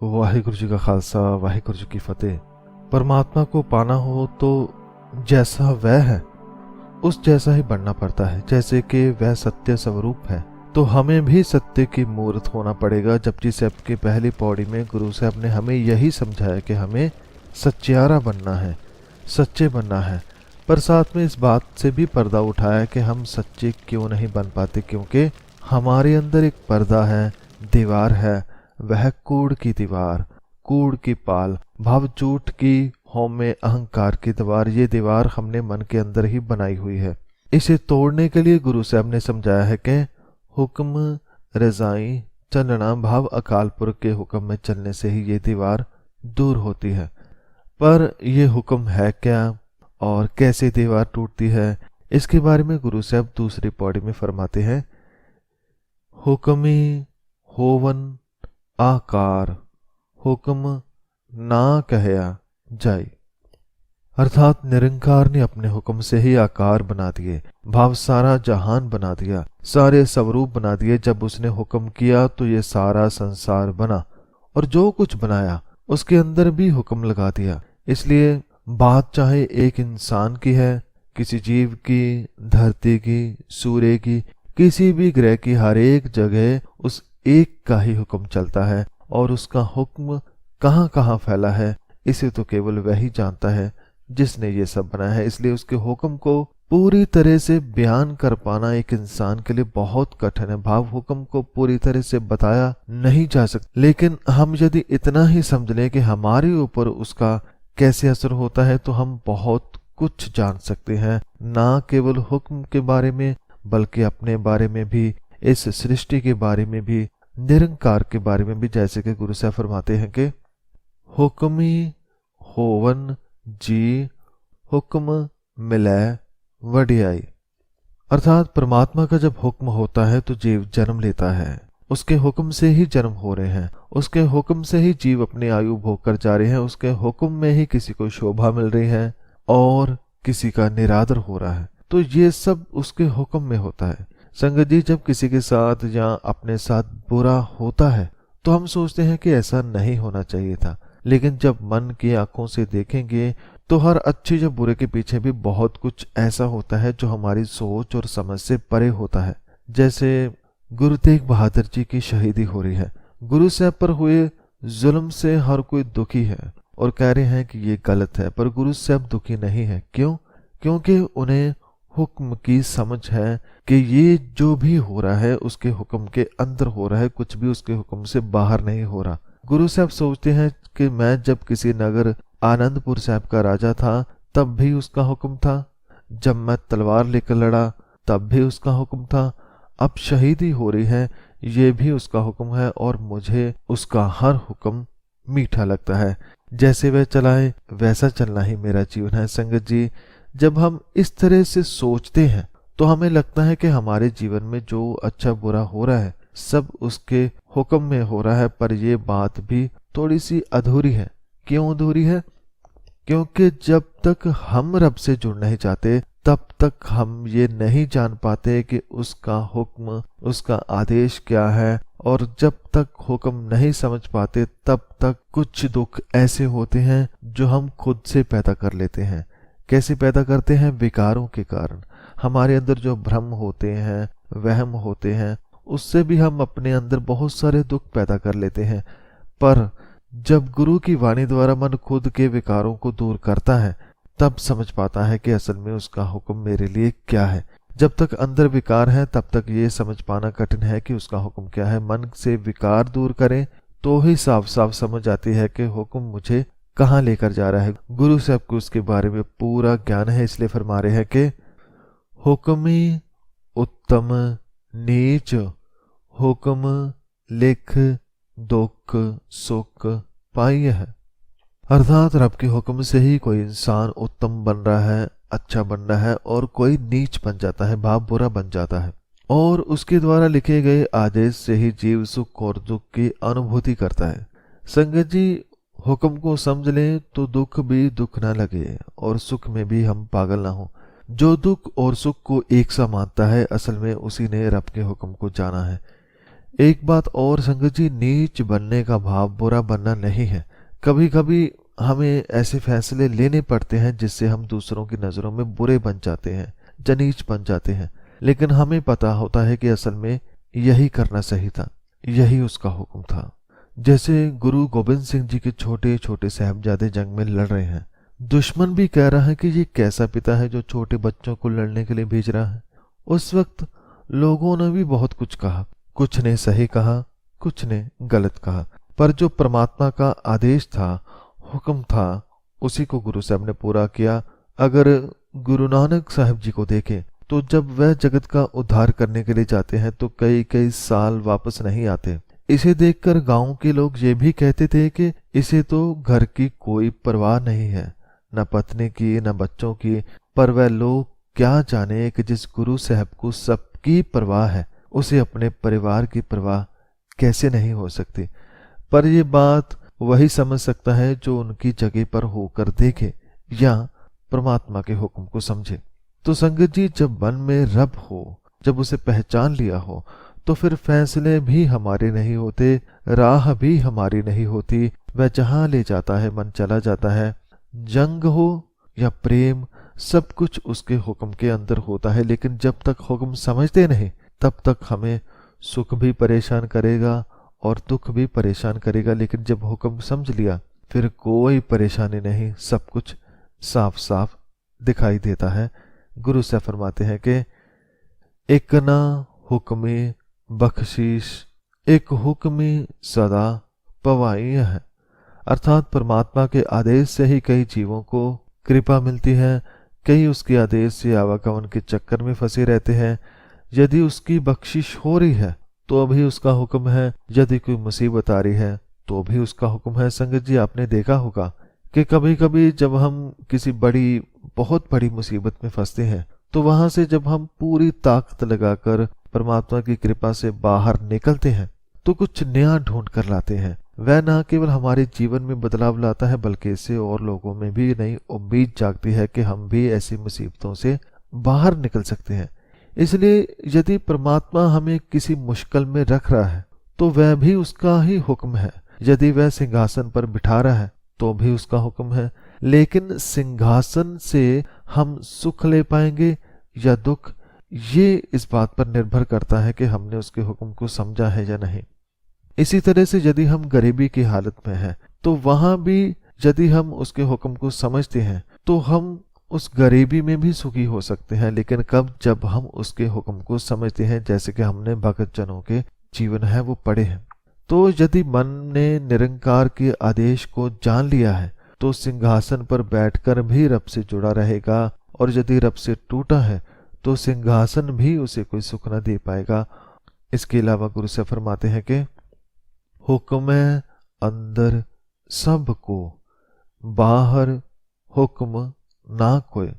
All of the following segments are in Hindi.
वाहिगुरु जी का खालसा, वाहिगुरु जी की फतेह। परमात्मा को पाना हो तो जैसा वह है उस जैसा ही बनना पड़ता है। जैसे कि वह सत्य स्वरूप है तो हमें भी सत्य की मूर्त होना पड़ेगा। जपजी साहब की पहली पौड़ी में गुरु साहब ने हमें यही समझाया कि हमें सच्चारा बनना है, सच्चे बनना है। पर साथ में इस बात से भी पर्दा उठाया कि हम सच्चे क्यों नहीं बन पाते, क्योंकि हमारे अंदर एक पर्दा है, दीवार है। वह कूड़ की दीवार, कूड़ की पाल, भाव झूठ की, होम में अहंकार की दीवार। ये दीवार हमने मन के अंदर ही बनाई हुई है। इसे तोड़ने के लिए गुरु साहब ने समझाया है कि हुक्म रजाई चलना, भाव अकाल पुरख के हुक्म में चलने से ही ये दीवार दूर होती है। पर ये हुक्म है क्या और कैसे दीवार टूटती है, इसके बारे में गुरु साहब दूसरी पौड़ी में फरमाते हैं, हुक्मी होवन आकार, हुक्म ना कहया जाय। अर्थात निरंकार ने अपने हुक्म से ही आकार बना दिए, भाव सारा जहान बना दिया, सारे स्वरूप बना दिए। जब उसने हुक्म किया तो ये सारा संसार बना, और जो कुछ बनाया उसके अंदर भी हुक्म लगा दिया। इसलिए बात चाहे एक इंसान की है, किसी जीव की, धरती की, सूर्य की, किसी भी ग्रह की, हर एक जगह उस एक का ही हुक्म चलता है। और उसका हुक्म कहाँ कहाँ फैला है इसे तो केवल वही जानता है जिसने ये सब बनाया है। इसलिए उसके हुक्म को पूरी तरह से बयान कर पाना एक इंसान के लिए बहुत कठिन है। भाव हुक्म को पूरी तरह से बताया नहीं जा सकता, लेकिन हम यदि इतना ही समझ लें कि हमारे ऊपर उसका कैसे असर होता है तो हम बहुत कुछ जान सकते हैं, ना केवल हुक्म के बारे में बल्कि अपने बारे में भी, इस सृष्टि के बारे में भी, निरंकार के बारे में भी। जैसे कि गुरु साहब फरमाते हैं कि हुक्मी होवन जी हुक्म मिलै वडियाई। अर्थात परमात्मा का जब हुक्म होता है तो जीव जन्म लेता है, उसके हुक्म से ही जन्म हो रहे हैं, उसके हुक्म से ही जीव अपनी आयु भोग कर जा रहे हैं, उसके हुक्म में ही किसी को शोभा मिल रही है और किसी का निरादर हो रहा है। तो ये सब उसके हुक्म में होता है। संगत जी, जब किसी के साथ या अपने साथ बुरा होता है तो हम सोचते हैं कि ऐसा नहीं होना चाहिए था, लेकिन जब मन की आंखों से देखेंगे तो हर अच्छे या बुरे के पीछे भी बहुत कुछ ऐसा होता है जो हमारी सोच और समझ से परे होता है। जैसे गुरु तेग बहादुर जी की शहीदी हो रही है, गुरु साहब पर हुए जुल्म से हर कोई दुखी है और कह रहे हैं कि ये गलत है, पर गुरु साहब दुखी नहीं है। क्यों? क्योंकि उन्हें हुक्म की समझ है कि ये जो भी हो रहा है उसके हुक्म के अंदर हो रहा है, कुछ भी उसके हुक्म से बाहर नहीं हो रहा। गुरु साहब सोचते हैं कि मैं जब किसी नगर आनंदपुर साहब का राजा था तब भी उसका हुक्म था, जब मैं तलवार लेकर लड़ा तब भी उसका हुक्म था, अब शहीदी हो रही है ये भी उसका हुक्म है और मुझे उसका हर हुक्म मीठा लगता है। जैसे वह चलाए वैसा चलना ही मेरा जीवन है। संगत जी, जब हम इस तरह से सोचते हैं तो हमें लगता है कि हमारे जीवन में जो अच्छा बुरा हो रहा है सब उसके हुक्म में हो रहा है, पर यह बात भी थोड़ी सी अधूरी है। क्यों अधूरी है? क्योंकि जब तक हम रब से जुड़ नहीं जाते तब तक हम ये नहीं जान पाते कि उसका हुक्म, उसका आदेश क्या है। और जब तक हुक्म नहीं समझ पाते तब तक कुछ दुख ऐसे होते हैं जो हम खुद से पैदा कर लेते हैं। कैसे पैदा करते हैं? विकारों के कारण। हमारे अंदर जो भ्रम होते हैं, वहम होते हैं, उससे भी हम अपने अंदर बहुत सारे दुख पैदा कर लेते हैं। पर जब गुरु की वाणी द्वारा मन खुद के विकारों को दूर करता है तब समझ पाता है कि असल में उसका हुक्म मेरे लिए क्या है। जब तक अंदर विकार है तब तक ये समझ पाना कठिन है कि उसका हुक्म क्या है। मन से विकार दूर करें तो ही साफ साफ समझ आती है कि हुक्म मुझे कहाँ लेकर जा रहा है। गुरु साहब को उसके बारे में पूरा ज्ञान है, इसलिए फरमा रहे हैं कि हुक्मी उत्तम नीच, हुक्म लिख दुख सुख पाई है। अर्थात रब के हुक्म से ही कोई इंसान उत्तम बन रहा है, अच्छा बन रहा है, और कोई नीच बन जाता है, भाव बुरा बन जाता है। और उसके द्वारा लिखे गए आदेश से ही जीव सुख और दुख की अनुभूति करता है। संगत जी, हुक्म को समझ लें तो दुख भी दुख ना लगे और सुख में भी हम पागल ना हो। जो दुख और सुख को एक सा मानता है असल में उसी ने रब के हुक्म को जाना है। एक बात और संगत जी, नीच बनने का भाव बुरा बनना नहीं है। कभी कभी हमें ऐसे फैसले लेने पड़ते हैं जिससे हम दूसरों की नज़रों में बुरे बन जाते हैं, जनीच बन जाते हैं, लेकिन हमें पता होता है कि असल में यही करना सही था, यही उसका हुक्म था। जैसे गुरु गोबिंद सिंह जी के छोटे छोटे साहबजादे जंग में लड़ रहे हैं, दुश्मन भी कह रहा है कि ये कैसा पिता है जो छोटे बच्चों को लड़ने के लिए भेज रहा है। उस वक्त लोगों ने भी बहुत कुछ कहा, कुछ ने सही कहा, कुछ ने गलत कहा, पर जो परमात्मा का आदेश था, हुक्म था, उसी को गुरु साहब ने पूरा किया। अगर गुरु नानक साहब जी को देखें तो जब वह जगत का उद्धार करने के लिए जाते हैं तो कई कई साल वापस नहीं आते। इसे देखकर गांव के लोग ये भी कहते थे कि इसे तो घर की कोई परवाह नहीं है, न पत्नी की न बच्चों की। पर वह लोग क्या जाने कि जिस गुरु साहब को सबकी परवाह है, उसे अपने परिवार की परवाह कैसे नहीं हो सकती। पर यह बात वही समझ सकता है जो उनकी जगह पर होकर देखे या परमात्मा के हुक्म को समझे। तो संगत जी, जब मन में रब हो, जब उसे पहचान लिया हो, तो फिर फैसले भी हमारे नहीं होते, राह भी हमारी नहीं होती। वह जहां ले जाता है मन चला जाता है। जंग हो या प्रेम, सब कुछ उसके हुक्म के अंदर होता है। लेकिन जब तक हुक्म समझते नहीं, तब तक हमें सुख भी परेशान करेगा और दुख भी परेशान करेगा। लेकिन जब हुक्म समझ लिया, फिर कोई परेशानी नहीं, सब कुछ साफ साफ दिखाई देता है। गुरु से फरमाते हैं कि एक ना हुक्मी बख्शीश, एक हुक्मी सदा पवाई है। अर्थात परमात्मा के आदेश से ही कई जीवों को कृपा मिलती है, कई उसके आदेश से आवागमन के चक्कर में फंसे रहते हैं। यदि उसकी बख्शिश हो रही है तो भी उसका हुक्म है, यदि कोई मुसीबत आ रही है तो भी उसका हुक्म है। संगत जी, आपने देखा होगा कि कभी कभी जब हम किसी बहुत बड़ी मुसीबत में फंसते हैं तो वहां से जब हम पूरी ताकत लगाकर परमात्मा की कृपा से बाहर निकलते हैं तो कुछ नया ढूंढ कर लाते हैं। वह न केवल हमारे जीवन में बदलाव लाता है, बल्कि इससे और लोगों में भी नई उम्मीद जागती है कि हम भी ऐसी मुसीबतों से बाहर निकल सकते हैं। इसलिए यदि परमात्मा हमें किसी मुश्किल में रख रहा है तो वह भी उसका ही हुक्म है। यदि वह सिंहासन पर बिठा रहा है तो भी उसका हुक्म है। लेकिन सिंहासन से हम सुख ले पाएंगे या दुख, ये इस बात पर निर्भर करता है कि हमने उसके हुक्म को समझा है या नहीं। इसी तरह से यदि हम गरीबी की हालत में हैं तो वहां भी यदि हम उसके हुक्म को समझते हैं तो हम उस गरीबी में भी सुखी हो सकते हैं। लेकिन कब? जब हम उसके हुक्म को समझते हैं, जैसे कि हमने भगत जनों के जीवन है वो पढ़े हैं। तो यदि मन ने निरंकार के आदेश को जान लिया है तो सिंहासन पर बैठकर भी रब से जुड़ा रहेगा, और यदि रब से टूटा है तो सिंहासन भी उसे कोई सुख न दे पाएगा। इसके अलावा गुरु से फरमाते हैं कि हुक्म अंदर सबको, बाहर हुक्म ना कोई।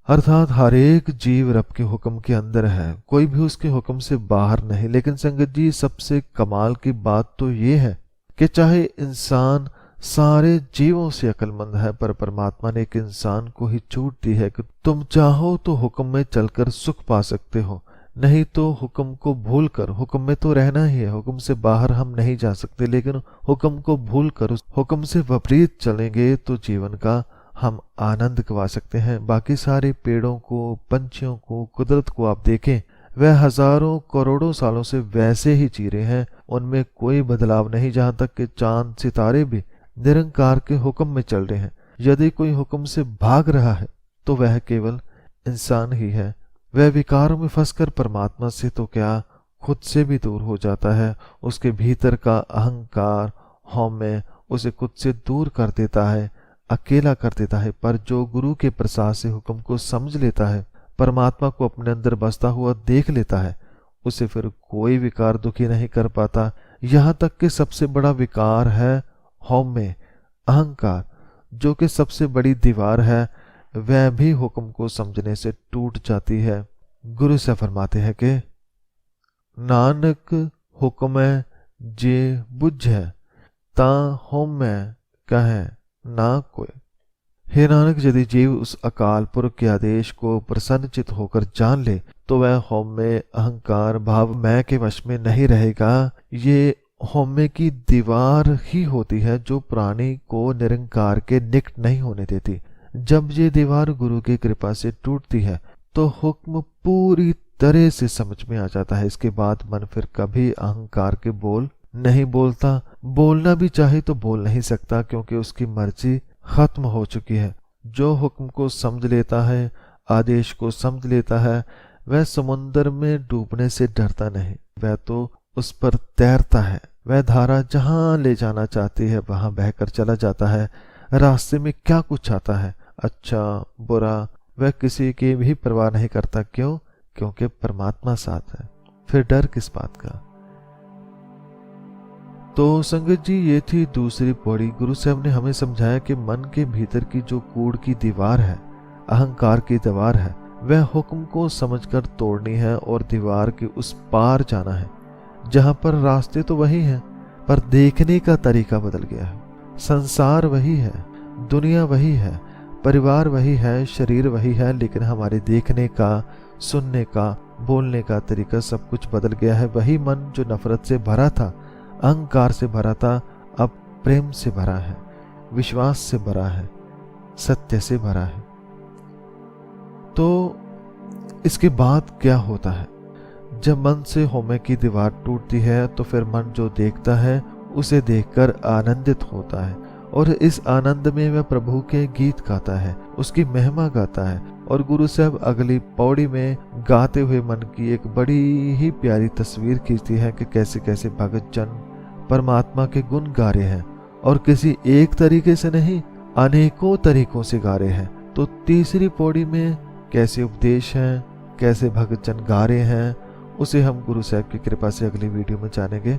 अर्थात हर एक जीव रब के हुक्म के अंदर है, कोई भी उसके हुक्म से बाहर नहीं। लेकिन संगत जी, सबसे कमाल की बात तो ये है कि चाहे इंसान सारे जीवों से अक्लमंद है, पर परमात्मा ने एक इंसान को ही छूट दी है कि तुम चाहो तो हुक्म में चलकर सुख पा सकते हो, नहीं तो हुक्म को भूल कर, हुक्म में तो रहना ही है, हुक्म से बाहर हम नहीं जा सकते, लेकिन हुक्म को भूल कर उस हुक्म से विपरीत चलेंगे तो जीवन का हम आनंद गवा सकते हैं। बाकी सारे पेड़ों को, पंछियों को, कुदरत को आप देखें, वह हजारों करोड़ों सालों से वैसे ही जी रहे हैं, उनमें कोई बदलाव नहीं। जहां तक कि चांद सितारे भी निरंकार के हुक्म में चल रहे हैं। यदि कोई हुक्म से भाग रहा है तो वह केवल इंसान ही है। वह विकारों में फंसकर परमात्मा से तो क्या, खुद से भी दूर हो जाता है। उसके भीतर का अहंकार, हौमे उसे खुद से दूर कर देता है, अकेला कर देता है। पर जो गुरु के प्रसाद से हुक्म को समझ लेता है, परमात्मा को अपने अंदर बसता हुआ देख लेता है, उसे फिर कोई विकार दुखी नहीं कर पाता। यहाँ तक कि सबसे बड़ा विकार है हौमे, अहंकार, जो कि सबसे बड़ी दीवार है, वह भी हुक्म को समझने से टूट जाती है। गुरु से फरमाते हैं कि नानक हुक्म जे बुझ ता हौमे कहे ना कोई। हे नानक, यदि जीव उस अकाल पुरख के आदेश को प्रसन्नचित होकर जान ले तो वह हौम्य अहंकार भाव मैं के वश में नहीं रहेगा। ये हौम्य की दीवार ही होती है जो प्राणी को निरंकार के निकट नहीं होने देती। जब ये दीवार गुरु की कृपा से टूटती है तो हुक्म पूरी तरह से समझ में आ जाता है। इसके बाद मन फिर कभी अहंकार के बोल नहीं बोलता, बोलना भी चाहे तो बोल नहीं सकता, क्योंकि उसकी मर्जी खत्म हो चुकी है। जो हुक्म को समझ लेता है, आदेश को समझ लेता है, वह समुद्र में डूबने से डरता नहीं, वह तो उस पर तैरता है। वह धारा जहां ले जाना चाहती है वहां बहकर चला जाता है। रास्ते में क्या कुछ आता है, अच्छा बुरा, वह किसी की भी परवाह नहीं करता। क्यों? क्योंकि परमात्मा साथ है, फिर डर किस बात का। तो संगत जी, ये थी दूसरी पौड़ी। गुरु साहब ने हमें समझाया कि मन के भीतर की जो कूड़ की दीवार है, अहंकार की दीवार है, वह हुक्म को समझकर तोड़नी है और दीवार के उस पार जाना है, जहां पर रास्ते तो वही हैं, पर देखने का तरीका बदल गया है। संसार वही है, दुनिया वही है, परिवार वही है, शरीर वही है, लेकिन हमारे देखने का, सुनने का, बोलने का तरीका सब कुछ बदल गया है। वही मन जो नफरत से भरा था, अहंकार से भरा था, अब प्रेम से भरा है, विश्वास से भरा है, सत्य से भरा है। तो इसके बाद क्या होता है? जब मन से हौम्य की दीवार टूटती है तो फिर मन जो देखता है उसे देखकर आनंदित होता है, और इस आनंद में वह प्रभु के गीत गाता है, उसकी महिमा गाता है। और गुरु साहब अगली पौड़ी में गाते हुए मन की एक बड़ी ही प्यारी तस्वीर खींचती है कि कैसे कैसे भगत जन परमात्मा के गुण गा रहे हैं, और किसी एक तरीके से नहीं, अनेकों तरीकों से गा रहे हैं। तो तीसरी पौड़ी में कैसे उपदेश हैं, कैसे भगत जन गा रहे हैं, उसे हम गुरु साहब की कृपा से अगली वीडियो में जानेंगे।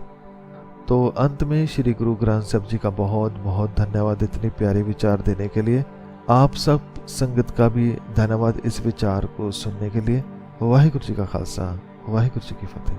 तो अंत में श्री गुरु ग्रंथ साहब जी का बहुत बहुत धन्यवाद इतने प्यारे विचार देने के लिए। आप सब संगत का भी धन्यवाद इस विचार को सुनने के लिए। वाहिगुरु जी का खालसा, वाहिगुरु जी की फतेह।